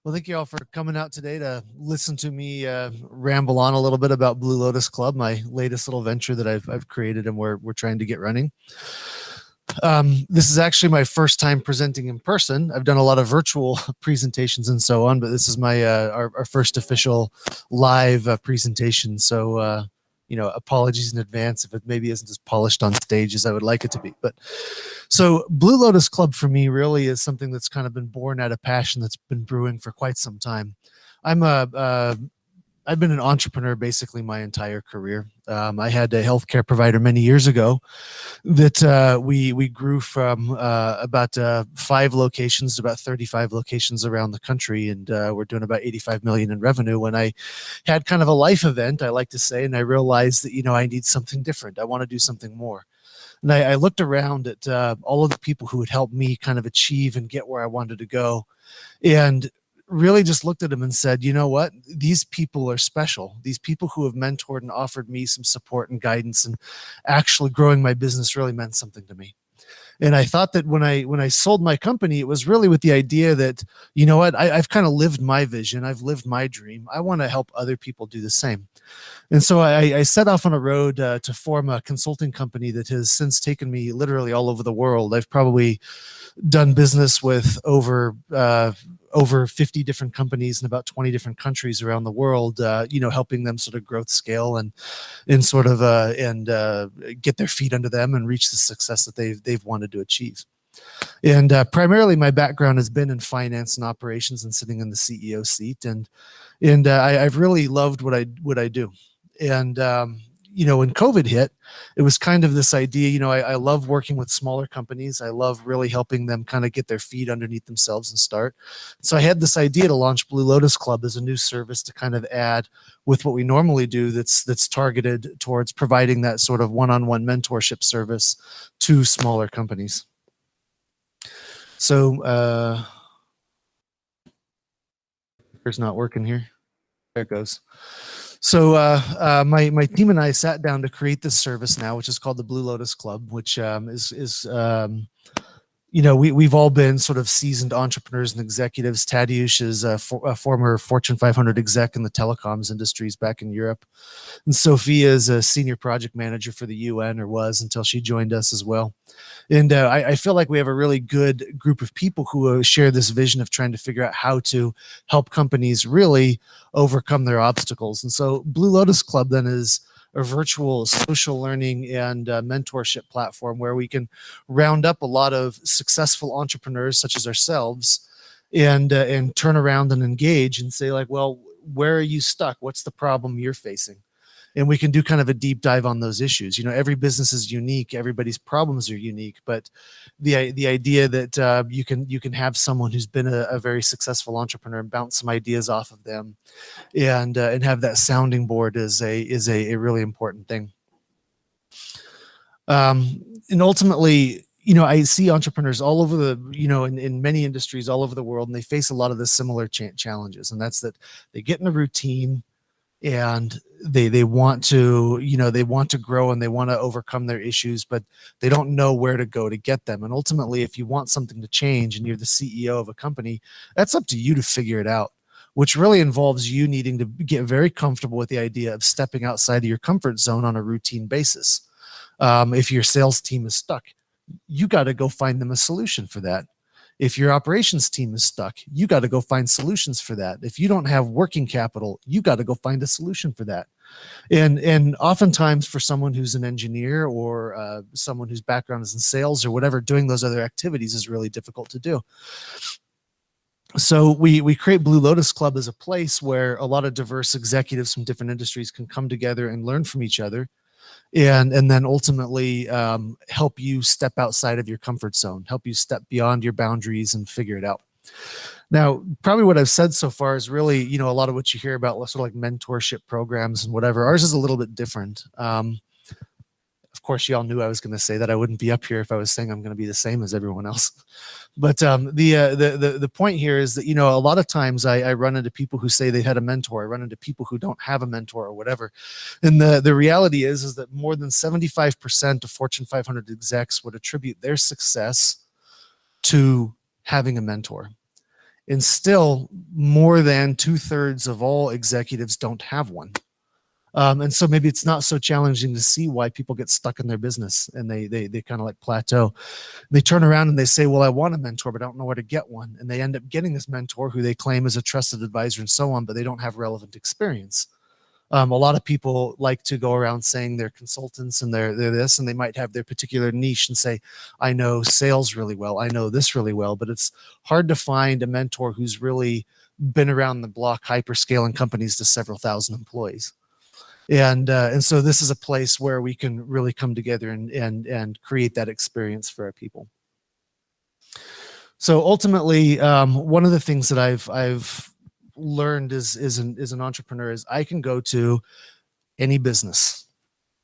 Well, thank you all for coming out today to listen to me ramble on a little bit about Blue Lotus Club, my latest little venture that I've created and we're trying to get running. This is actually my first time presenting in person. I've done a lot of virtual presentations and so on, but this is my our first official live presentation. So apologies in advance if it maybe isn't as polished on stage as I would like it to be. But so Blue Lotus Club for me really is something that's kind of been born out of passion that's been brewing for quite some time. I've been an entrepreneur basically my entire career. I had a healthcare provider many years ago that we grew from about 5 locations to about 35 locations around the country, and we're doing about 85 million in revenue. When I had kind of a life event, I like to say, and I realized that I need something different. I want to do something more. And I looked around at all of the people who would help me kind of achieve and get where I wanted to go, and really just looked at them and said, you know what, these people are special. These people who have mentored and offered me some support and guidance and actually growing my business really meant something to me. And I thought that when I sold my company, it was really with the idea that, you know what, I've kind of lived my vision. I've lived my dream. I want to help other people do the same. And so I set off on a road to form a consulting company that has since taken me literally all over the world. I've probably done business with over 50 different companies in about 20 different countries around the world, helping them sort of growth scale and get their feet under them and reach the success that they've wanted to achieve. And primarily my background has been in finance and operations and sitting in the CEO seat. And I've really loved what I do. And when COVID hit, it was kind of this idea, I love working with smaller companies. I love really helping them kind of get their feet underneath themselves and start. So I had this idea to launch Blue Lotus Club as a new service to kind of add with what we normally do that's targeted towards providing that sort of one-on-one mentorship service to smaller companies. So it's not working here. There it goes. So my team and I sat down to create this service now, which is called the Blue Lotus Club, which we've all been sort of seasoned entrepreneurs and executives. Tadeusz is a former Fortune 500 exec in the telecoms industries back in Europe. And Sophia is a senior project manager for the UN, or was until she joined us as well. And I feel like we have a really good group of people who share this vision of trying to figure out how to help companies really overcome their obstacles. And so Blue Lotus Club then is a virtual social learning and mentorship platform where we can round up a lot of successful entrepreneurs such as ourselves and turn around and engage and say, like, well, where are you stuck? What's the problem you're facing? And we can do kind of a deep dive on those issues. Every business is unique. Everybody's problems are unique. But the idea that you can have someone who's been a very successful entrepreneur and bounce some ideas off of them, and have that sounding board is a really important thing. And ultimately, I see entrepreneurs all over the, in many industries all over the world, and they face a lot of the similar challenges. And that's that they get in a routine and they want to, they want to grow and they want to overcome their issues, but they don't know where to go to get them. And ultimately, if you want something to change and you're the CEO of a company, that's up to you to figure it out, which really involves you needing to get very comfortable with the idea of stepping outside of your comfort zone on a routine basis. If your sales team is stuck, you got to go find them a solution for that. If your operations team is stuck, you got to go find solutions for that. If you don't have working capital, you got to go find a solution for that. And oftentimes for someone who's an engineer or someone whose background is in sales or whatever, doing those other activities is really difficult to do. So we create Blue Lotus Club as a place where a lot of diverse executives from different industries can come together and learn from each other, and then ultimately help you step outside of your comfort zone, help you step beyond your boundaries and figure it out. Now, probably what I've said so far is really, a lot of what you hear about sort of like mentorship programs and whatever. Ours is a little bit different. Of course, y'all knew I was going to say that. I wouldn't be up here if I was saying I'm going to be the same as everyone else. But the point here is that, a lot of times I run into people who say they had a mentor. I run into people who don't have a mentor or whatever. And the reality is that more than 75% of Fortune 500 execs would attribute their success to having a mentor. And still, more than 2/3 of all executives don't have one. And so maybe it's not so challenging to see why people get stuck in their business and they kind of like plateau. They turn around and they say, well, I want a mentor, but I don't know where to get one. And they end up getting this mentor who they claim is a trusted advisor and so on, but they don't have relevant experience. A lot of people like to go around saying they're consultants and they're this, and they might have their particular niche and say, I know sales really well, I know this really well, but it's hard to find a mentor who's really been around the block hyperscaling companies to several thousand employees. And so this is a place where we can really come together and create that experience for our people. So ultimately, one of the things that I've learned as an entrepreneur is I can go to any business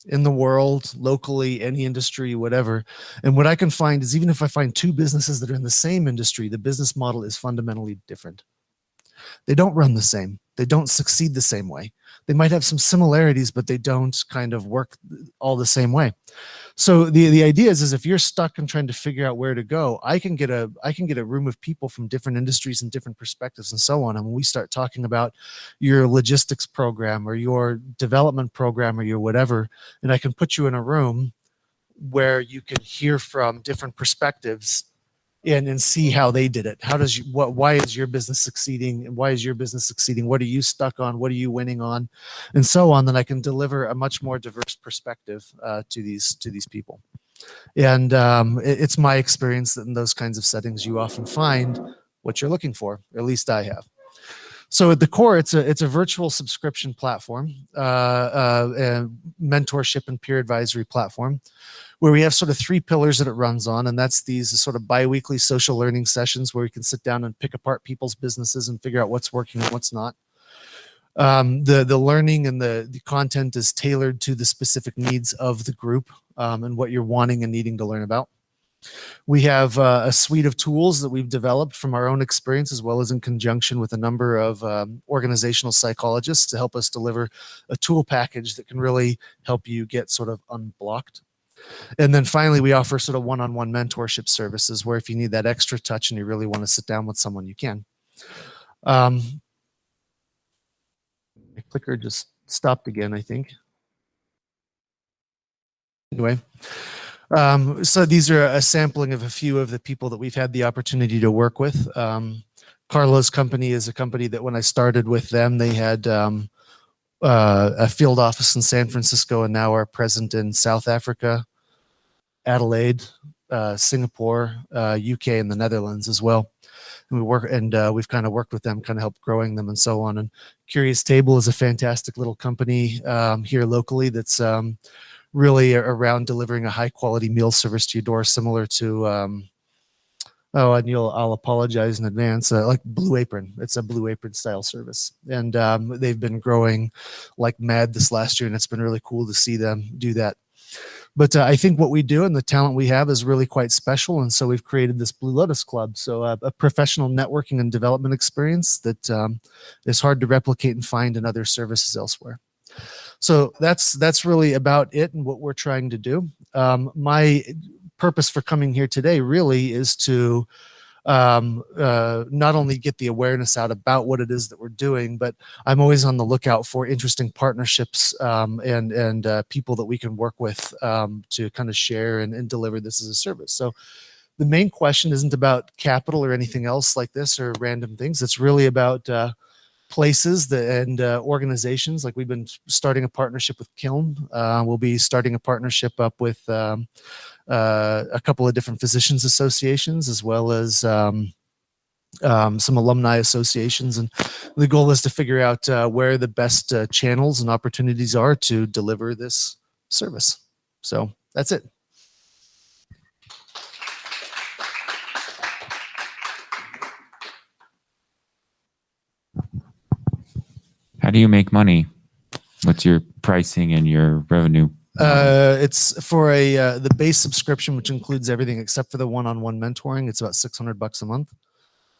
in the world, locally, any industry, whatever. And what I can find is even if I find two businesses that are in the same industry, the business model is fundamentally different. They don't run the same. They don't succeed the same way. They might have some similarities, but they don't kind of work all the same way. So the idea is if you're stuck and trying to figure out where to go, I can get a room of people from different industries and different perspectives and so on. And when we start talking about your logistics program or your development program or your whatever, and I can put you in a room where you can hear from different perspectives and see how they did it. Why is your business succeeding? And why is your business succeeding? What are you stuck on? What are you winning on? And so on. Then I can deliver a much more diverse perspective to these people. And it's my experience that in those kinds of settings, you often find what you're looking for, or at least I have. So at the core, it's a virtual subscription platform, and mentorship and peer advisory platform, where we have sort of three pillars that it runs on. And that's these sort of bi-weekly social learning sessions where we can sit down and pick apart people's businesses and figure out what's working and what's not. The learning and the content is tailored to the specific needs of the group and what you're wanting and needing to learn about. We have a suite of tools that we've developed from our own experience, as well as in conjunction with a number of organizational psychologists to help us deliver a tool package that can really help you get sort of unblocked. And then finally, we offer sort of one-on-one mentorship services where if you need that extra touch and you really want to sit down with someone, you can. My clicker just stopped again, I think. Anyway, so these are a sampling of a few of the people that we've had the opportunity to work with. Carlo's company is a company that when I started with them, they had a field office in San Francisco and now are present in South Africa, Adelaide, Singapore, UK, and the Netherlands as well. And we've kind of worked with them, kind of helped growing them and so on. And Curious Table is a fantastic little company here locally that's really around delivering a high quality meal service to your door, similar to and I'll apologize in advance, like Blue Apron. It's a Blue Apron style service, and they've been growing like mad this last year, and it's been really cool to see them do that. But I think what we do and the talent we have is really quite special. And so we've created this Blue Lotus Club. So a professional networking and development experience that is hard to replicate and find in other services elsewhere. So that's really about it and what we're trying to do. My purpose for coming here today really is to not only get the awareness out about what it is that we're doing, but I'm always on the lookout for interesting partnerships and people that we can work with to kind of share and deliver this as a service. So the main question isn't about capital or anything else like this or random things. It's really about places and organizations. Like we've been starting a partnership with Kiln. We'll be starting a partnership up with a couple of different physicians associations, as well as some alumni associations. And the goal is to figure out where the best channels and opportunities are to deliver this service. So that's it. How do you make money? What's your pricing and your revenue? It's for the base subscription, which includes everything except for the one-on-one mentoring. It's about $600 a month,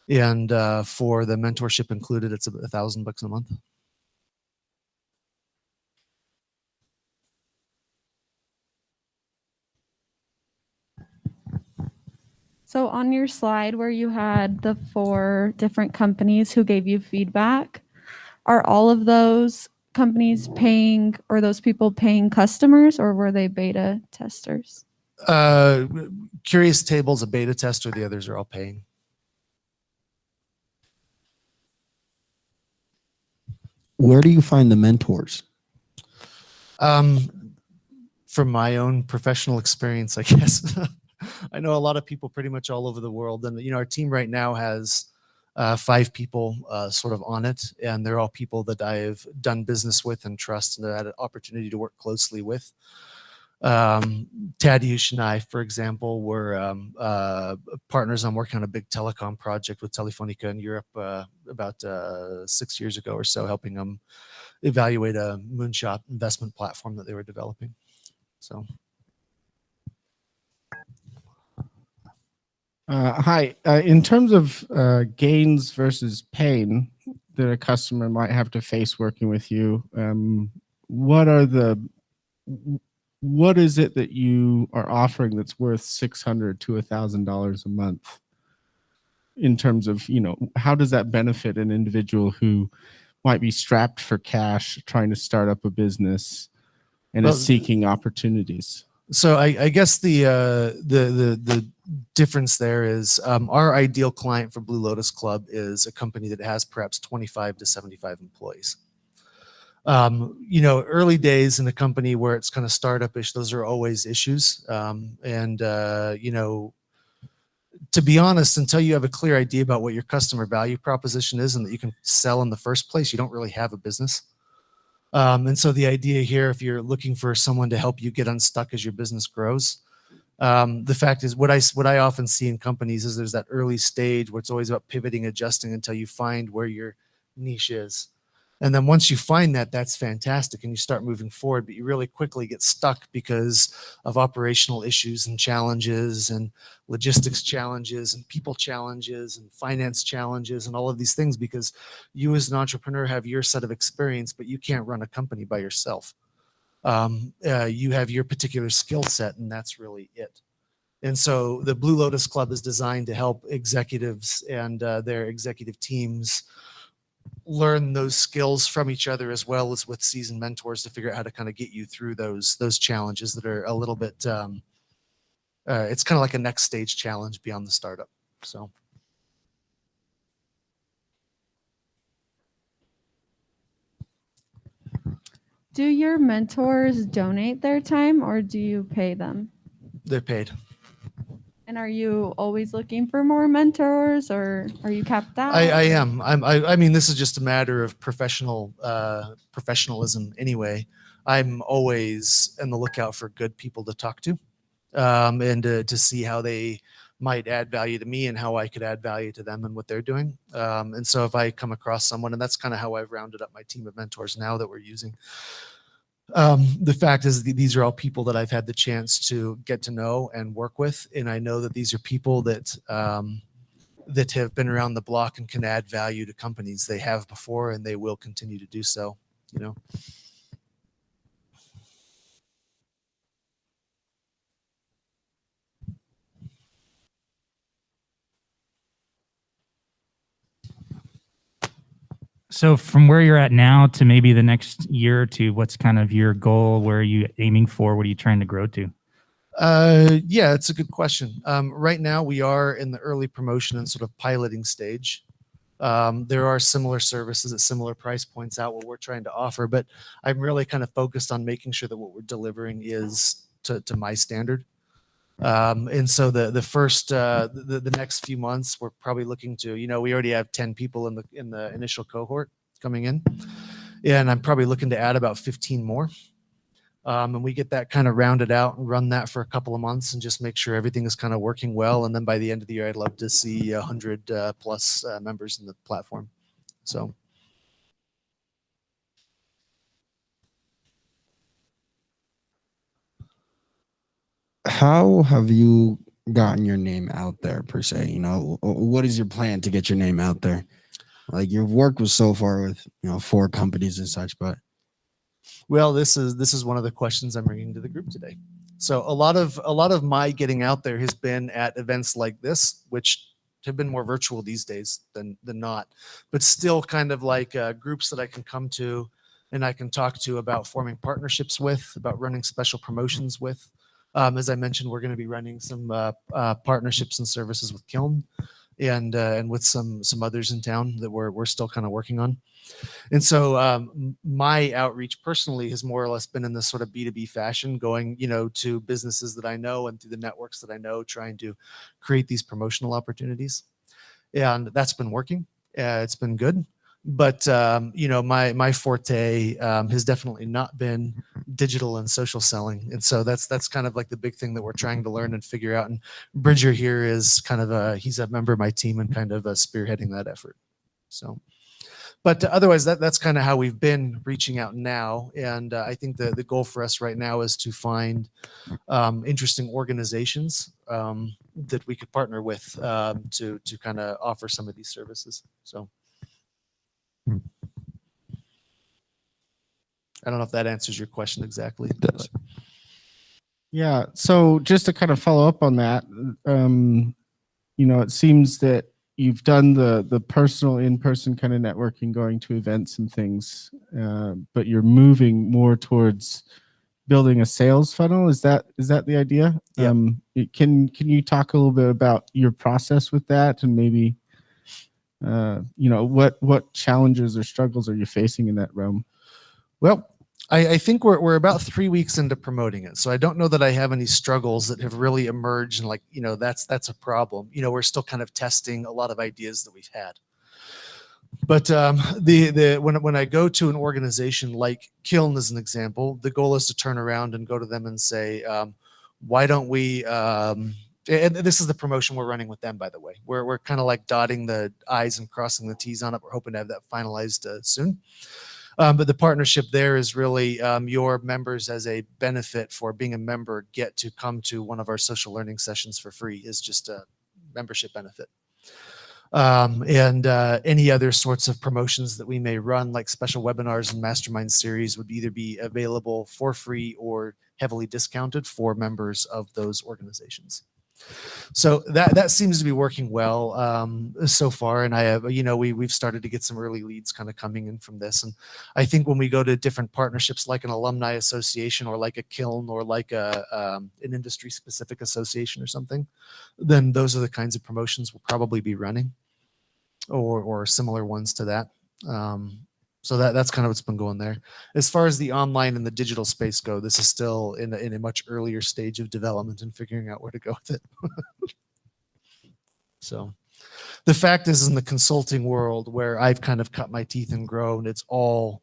and for the mentorship included, it's about $1,000 a month. So on your slide where you had the 4 different companies who gave you feedback, are all of those companies paying, or those people paying customers, or were they beta testers? Curious Table's a beta tester. The others are all paying. Where do you find the mentors? From my own professional experience, I guess. I know a lot of people pretty much all over the world, and our team right now has 5 people sort of on it, and they're all people that I've done business with and trust and had an opportunity to work closely with. Tadeusz and I, for example, were partners on working on a big telecom project with Telefonica in Europe about 6 years ago or so, helping them evaluate a moonshot investment platform that they were developing. So. Hi. In terms of gains versus pain that a customer might have to face working with you, what is it that you are offering that's worth $600 to $1,000 a month? In terms of, how does that benefit an individual who might be strapped for cash, trying to start up a business, and is seeking opportunities? So I guess the difference there is our ideal client for Blue Lotus Club is a company that has perhaps 25 to 75 employees. Early days in a company where it's kind of startup-ish, those are always issues. To be honest, until you have a clear idea about what your customer value proposition is and that you can sell in the first place, you don't really have a business. And so the idea here, if you're looking for someone to help you get unstuck as your business grows, the fact is what I often see in companies is there's that early stage where it's always about pivoting, adjusting until you find where your niche is. And then once you find that, that's fantastic, and you start moving forward, but you really quickly get stuck because of operational issues and challenges and logistics challenges and people challenges and finance challenges and all of these things, because you as an entrepreneur have your set of experience, but you can't run a company by yourself. You have your particular skill set, and that's really it. And so the Blue Lotus Club is designed to help executives and their executive teams learn those skills from each other, as well as with seasoned mentors to figure out how to kind of get you through those challenges that are a little bit it's kind of like a next stage challenge beyond the startup. So Do your mentors donate their time, or do you pay them? they're paid. And are you always looking for more mentors, or are you capped out? I am. I mean, this is just a matter of professionalism anyway. I'm always on the lookout for good people to talk to, and to see how they might add value to me and how I could add value to them and what they're doing. And so if I come across someone, and that's kind of how I've rounded up my team of mentors now that we're using. The fact is these are all people that I've had the chance to get to know and work with. And I know that these are people that that have been around the block and can add value to companies. They have before, and they will continue to do so, So from where you're at now to maybe the next year or two, what's kind of your goal? Where are you aiming for? What are you trying to grow to? Yeah, it's a good question. Right now we are in the early promotion and sort of piloting stage. There are similar services at similar price points out what we're trying to offer, but I'm really kind of focused on making sure that what we're delivering is to my standard. And so the first the next few months we're probably looking to, we already have 10 people in the initial cohort coming in, and I'm probably looking to add about 15 more. And we get that kind of rounded out and run that for a couple of months and just make sure everything is kind of working well. And then by the end of the year, I'd love to see 100 plus members in the platform. So. How have you gotten your name out there, per se? What is your plan to get your name out there? Like, you've worked with so far with 4 companies and such, but Well, this is one of the questions I'm bringing to the group today. So a lot of my getting out there has been at events like this, which have been more virtual these days than not, but still kind of like groups that I can come to and I can talk to about forming partnerships with, about running special promotions with. As I mentioned, we're going to be running some partnerships and services with Kiln and with some others in town that we're still kind of working on. And so my outreach personally has more or less been in this sort of B2B fashion, going, to businesses that I know and through the networks that I know, trying to create these promotional opportunities. And that's been working. It's been good. But, my forte has definitely not been digital and social selling. And so that's kind of like the big thing that we're trying to learn and figure out. And Bridger here is kind of he's a member of my team and kind of spearheading that effort. So. But otherwise, that's kind of how we've been reaching out now. And I think the goal for us right now is to find interesting organizations that we could partner with to kind of offer some of these services. So I don't know if that answers your question exactly. It does. But. Yeah. So just to kind of follow up on that, it seems that you've done the personal in-person kind of networking, going to events and things, but you're moving more towards building a sales funnel. Is that the idea? Yeah. Can you talk a little bit about your process with that, and maybe what challenges or struggles are you facing in that realm? Well, I think we're about 3 weeks into promoting it. So I don't know that I have any struggles that have really emerged and that's a problem. We're still kind of testing a lot of ideas that we've had. But when I go to an organization like Kiln as an example, the goal is to turn around and go to them and say, why don't we and this is the promotion we're running with them, by the way. We're kind of like dotting the I's and crossing the T's on it. We're hoping to have that finalized soon. But the partnership there is really your members, as a benefit for being a member, get to come to one of our social learning sessions for free. Is just a membership benefit. And any other sorts of promotions that we may run, like special webinars and mastermind series, would either be available for free or heavily discounted for members of those organizations. So that seems to be working well so far, and I have we've started to get some early leads kind of coming in from this. And I think when we go to different partnerships, like an alumni association or like a Kiln or like an industry specific association or something, then those are the kinds of promotions we'll probably be running, or similar ones to that. So that's kind of what's been going there. As far as the online and the digital space go, this is still in a much earlier stage of development and figuring out where to go with it. So the fact is, in the consulting world, where I've kind of cut my teeth and grown, it's all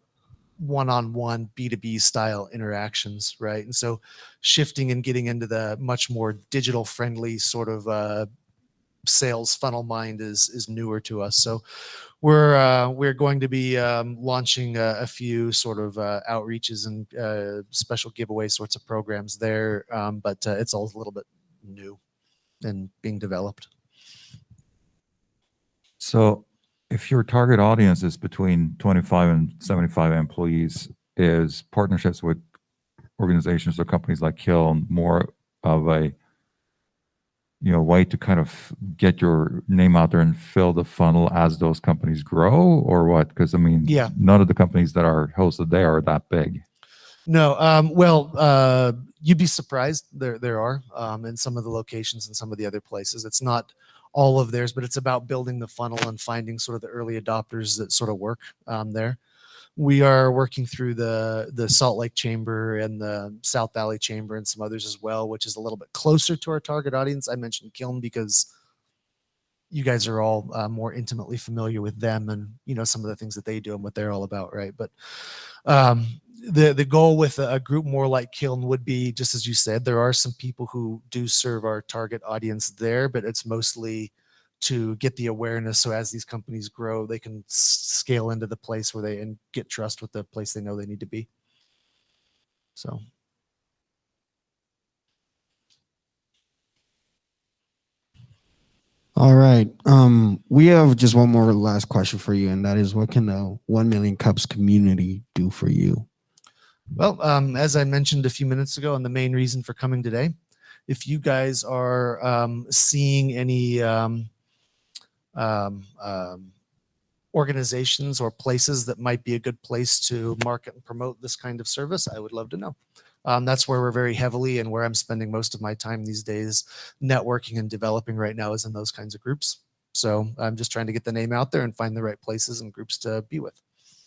one-on-one B2B style interactions, right? And so shifting and getting into the much more digital friendly sort of sales funnel mind is newer to us. So we're going to be launching a few sort of outreaches and special giveaway sorts of programs there, but it's all a little bit new and being developed. So if your target audience is between 25 and 75 employees, is partnerships with organizations or companies like Kiln more of a way to kind of get your name out there and fill the funnel as those companies grow, or what? Because Yeah. none of the companies that are hosted there are that big. No, you'd be surprised. There are in some of the locations and some of the other places. It's not all of theirs, but it's about building the funnel and finding sort of the early adopters that sort of work there. We are working through the Salt Lake Chamber and the South Valley Chamber and some others as well, which is a little bit closer to our target audience. I mentioned Kiln because you guys are all more intimately familiar with them and some of the things that they do and what they're all about, right? But the goal with a group more like Kiln would be, just as you said, there are some people who do serve our target audience there, but it's mostly to get the awareness, so as these companies grow, they can scale into the place where they and get trust with the place they know they need to be. So. All right. We have just one more last question for you, and that is, what can the 1 Million Cups community do for you? Well, as I mentioned a few minutes ago, and the main reason for coming today, if you guys are seeing any organizations or places that might be a good place to market and promote this kind of service, I would love to know. That's where we're very heavily and where I'm spending most of my time these days networking and developing right now is in those kinds of groups. So I'm just trying to get the name out there and find the right places and groups to be with.